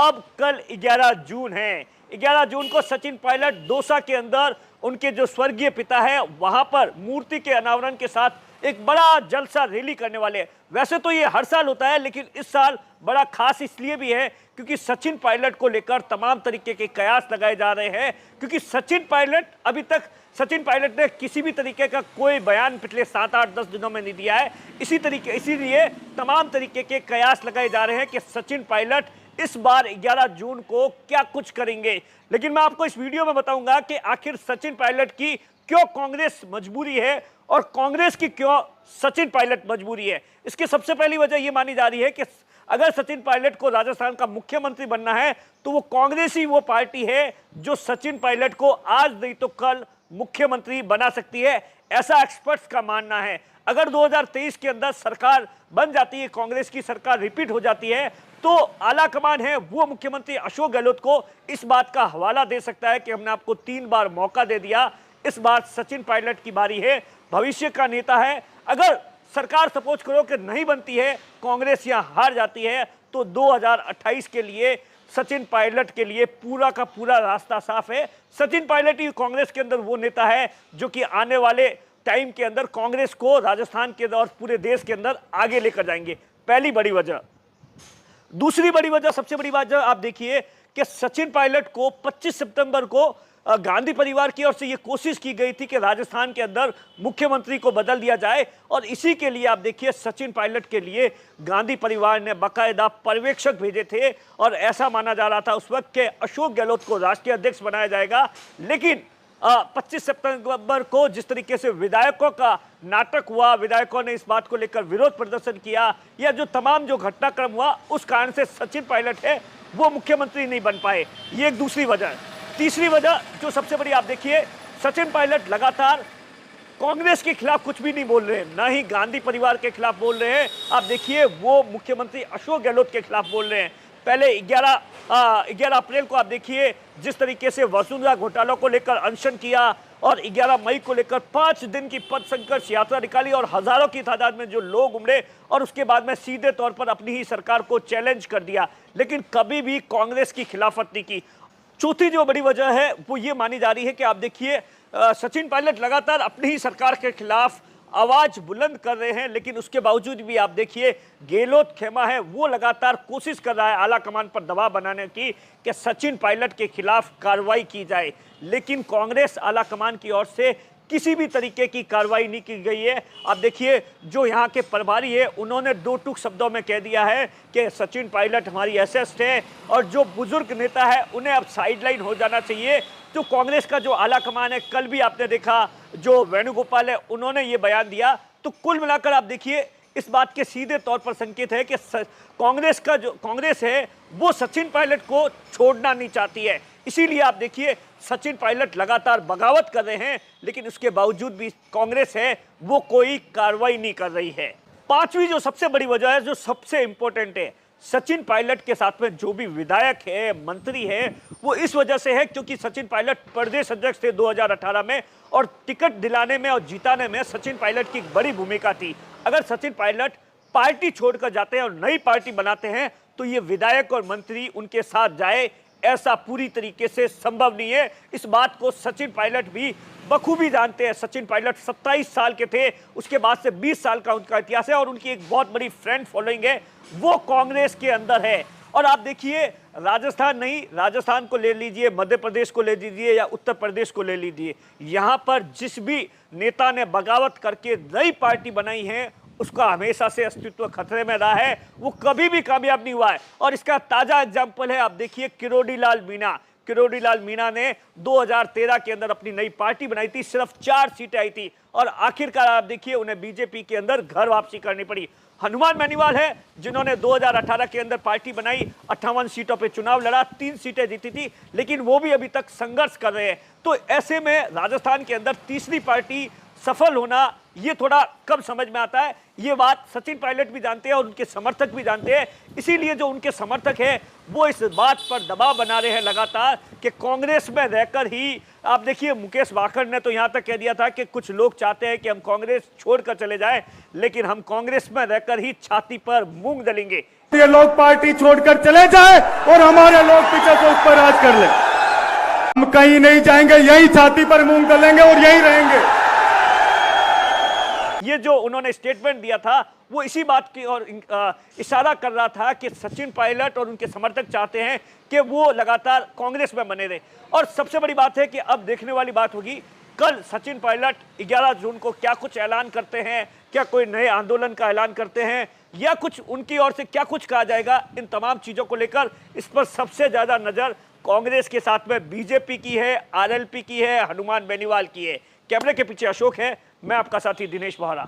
अब कल 11 जून है। 11 जून को सचिन पायलट दौसा के अंदर उनके जो स्वर्गीय पिता है वहां पर मूर्ति के अनावरण के साथ एक बड़ा जलसा रैली करने वाले हैं। वैसे तो ये हर साल होता है, लेकिन इस साल बड़ा खास इसलिए भी है क्योंकि सचिन पायलट को लेकर तमाम तरीके के कयास लगाए जा रहे हैं। क्योंकि अभी तक सचिन पायलट ने किसी भी तरीके का कोई बयान पिछले 7, 8, 10 दिनों में नहीं दिया है। इसीलिए तमाम तरीके के कयास लगाए जा रहे हैं कि सचिन पायलट इस बार 11 जून को क्या कुछ करेंगे। लेकिन मैं आपको इस वीडियो में बताऊंगा कि आखिर सचिन पायलट की क्यों कांग्रेस मजबूरी है और कांग्रेस की क्यों सचिन पायलट मजबूरी है। इसकी सबसे पहली वजह यह मानी जा रही है कि अगर सचिन पायलट को राजस्थान का मुख्यमंत्री बनना है तो वो कांग्रेस ही वो पार्टी है जो सचिन पायलट को आज नहीं तो कल मुख्यमंत्री बना सकती है, ऐसा एक्सपर्ट्स का मानना है। अगर 2023 के अंदर सरकार बन जाती है, कांग्रेस की सरकार रिपीट हो जाती है, तो आला कमान है वो मुख्यमंत्री अशोक गहलोत को इस बात का हवाला दे सकता है कि हमने आपको 3 बार मौका दे दिया, इस बार सचिन पायलट की बारी है, भविष्य का नेता है। अगर सरकार सपोज करो कि नहीं बनती है, कांग्रेस यहां हार जाती है, तो 2028 के लिए सचिन पायलट के लिए पूरा का पूरा रास्ता साफ है। सचिन पायलट ही कांग्रेस के अंदर वो नेता है जो कि आने वाले टाइम के अंदर कांग्रेस को राजस्थान के और पूरे देश के अंदर आगे लेकर जाएंगे। पहली बड़ी वजह। दूसरी बड़ी वजह, सबसे बड़ी वजह आप देखिए कि सचिन पायलट को 25 सितंबर को गांधी परिवार की ओर से यह कोशिश की गई थी कि राजस्थान के अंदर मुख्यमंत्री को बदल दिया जाए, और इसी के लिए आप देखिए सचिन पायलट के लिए गांधी परिवार ने बाकायदा पर्यवेक्षक भेजे थे और ऐसा माना जा रहा था उस वक्त कि अशोक गहलोत को राष्ट्रीय अध्यक्ष बनाया जाएगा। लेकिन 25 सितंबर को जिस तरीके से विधायकों का नाटक हुआ, विधायकों ने इस बात को लेकर विरोध प्रदर्शन किया, या जो तमाम जो घटनाक्रम हुआ, उस कारण से सचिन पायलट है वो मुख्यमंत्री नहीं बन पाए। ये एक दूसरी वजह है। तीसरी वजह जो सबसे बड़ी, आप देखिए सचिन पायलट लगातार कांग्रेस के खिलाफ कुछ भी नहीं बोल रहे हैं, ना ही गांधी परिवार के खिलाफ बोल रहे हैं। आप देखिए वो मुख्यमंत्री अशोक गहलोत के खिलाफ बोल रहे हैं। पहले 11 अप्रैल को आप देखिए जिस तरीके से वसुंधरा घोटाला को लेकर अनशन किया, और 11 मई को लेकर 5 दिन की पथ संघर्ष यात्रा निकाली और हजारों की तादाद में जो लोग उमड़े, और उसके बाद में सीधे तौर पर अपनी ही सरकार को चैलेंज कर दिया, लेकिन कभी भी कांग्रेस की खिलाफत नहीं की। चौथी जो बड़ी वजह है वो ये मानी जा रही है कि आप देखिए सचिन पायलट लगातार अपनी ही सरकार के खिलाफ आवाज बुलंद कर रहे हैं, लेकिन उसके बावजूद भी आप देखिए गहलोत खेमा है वो लगातार कोशिश कर रहा है आला कमान पर दबाव बनाने की कि सचिन पायलट के खिलाफ कार्रवाई की जाए, लेकिन कांग्रेस आला कमान की ओर से किसी भी तरीके की कार्रवाई नहीं की गई है। आप देखिए जो यहाँ के प्रभारी है उन्होंने 2 टूक शब्दों में कह दिया है कि सचिन पायलट हमारी एसेस्ट है, और जो बुजुर्ग नेता है उन्हें अब साइडलाइन हो जाना चाहिए। जो कांग्रेस का जो आला कमान है, कल भी आपने देखा जो वेणुगोपाल है उन्होंने ये बयान दिया। तो कुल मिलाकर आप देखिए इस बात के सीधे तौर पर संकेत है कि कांग्रेस है वो सचिन पायलट को छोड़ना नहीं चाहती है। इसीलिए आप देखिए सचिन पायलट लगातार बगावत कर रहे हैं, लेकिन उसके बावजूद भी कांग्रेस है वो कोई कार्रवाई नहीं कर रही है। पांचवी जो सबसे बड़ी वजह है, जो सबसे इंपॉर्टेंट है, सचिन पायलट के साथ में जो भी विधायक है, मंत्री है, वो इस वजह से है क्योंकि सचिन पायलट प्रदेश अध्यक्ष थे 2018 में, और टिकट दिलाने में और जिताने में सचिन पायलट की बड़ी भूमिका थी। अगर सचिन पायलट पार्टी छोड़कर जाते हैं और नई पार्टी बनाते हैं तो ये विधायक और मंत्री उनके साथ जाए, ऐसा पूरी तरीके से संभव नहीं है। इस बात को सचिन पायलट भी बखूबी जानते हैं। सचिन पायलट 27 साल के थे, उसके बाद से 20 साल का उनका इतिहास है, और उनकी एक बहुत बड़ी फ्रेंड फॉलोइंग है वो कांग्रेस के अंदर है। और आप देखिए राजस्थान नहीं, राजस्थान को ले लीजिए, मध्य प्रदेश को ले लीजिए या उत्तर प्रदेश को ले लीजिए, यहां पर जिस भी नेता ने बगावत करके नई पार्टी बनाई है उसका हमेशा से अस्तित्व खतरे में रहा है, वो कभी भी कामयाब नहीं हुआ है। और इसका ताजा एग्जाम्पल है आप देखिए किरोड़ी लाल मीणा ने 2013 के अंदर अपनी नई पार्टी बनाई थी, सिर्फ 4 सीटें आई थी, और आखिरकार आप देखिए उन्हें बीजेपी के अंदर घर वापसी करनी पड़ी। हनुमान बेनीवाल है जिन्होंने 2018 के अंदर पार्टी बनाई, 58 सीटों पे चुनाव लड़ा, 3 सीटें जीती थी, लेकिन वो भी अभी तक संघर्ष कर रहे हैं। तो ऐसे में राजस्थान के अंदर तीसरी पार्टी सफल होना ये थोड़ा कम समझ में आता है। ये बात सचिन पायलट भी जानते हैं और उनके समर्थक भी जानते हैं। इसीलिए जो उनके समर्थक हैं वो इस बात पर दबाव बना रहे हैं लगातार कि कांग्रेस में रहकर ही, आप देखिए मुकेश वाकड़ ने तो यहां तक कह दिया था कि कुछ लोग चाहते हैं कि हम कांग्रेस छोड़कर चले जाएं, लेकिन हम कांग्रेस में रहकर ही छाती पर मूंग दलेंगे। ये लोग पार्टी छोड़कर चले जाए और हमारे लोग पीछे से उस पर राज कर ले। हम कहीं नहीं जाएंगे, यही छाती पर मूंग दलेंगे और यही रहेंगे। ये जो उन्होंने स्टेटमेंट दिया था वो इसी बात की और इशारा कर रहा था कि सचिन पायलट और उनके समर्थक चाहते हैं कि वो लगातार कांग्रेस में बने रहे। और सबसे बड़ी बात है कि अब देखने वाली बात होगी कल सचिन पायलट 11 जून को क्या कुछ ऐलान करते हैं, क्या कोई नए आंदोलन का ऐलान करते हैं या कुछ उनकी ओर से क्या कुछ कहा जाएगा। इन तमाम चीजों को लेकर इस पर सबसे ज्यादा नजर कांग्रेस के साथ में बीजेपी की है, आरएलपी की है, हनुमान बेनीवाल की है। कैमरे के पीछे अशोक है, मैं आपका साथी दिनेश बोहरा।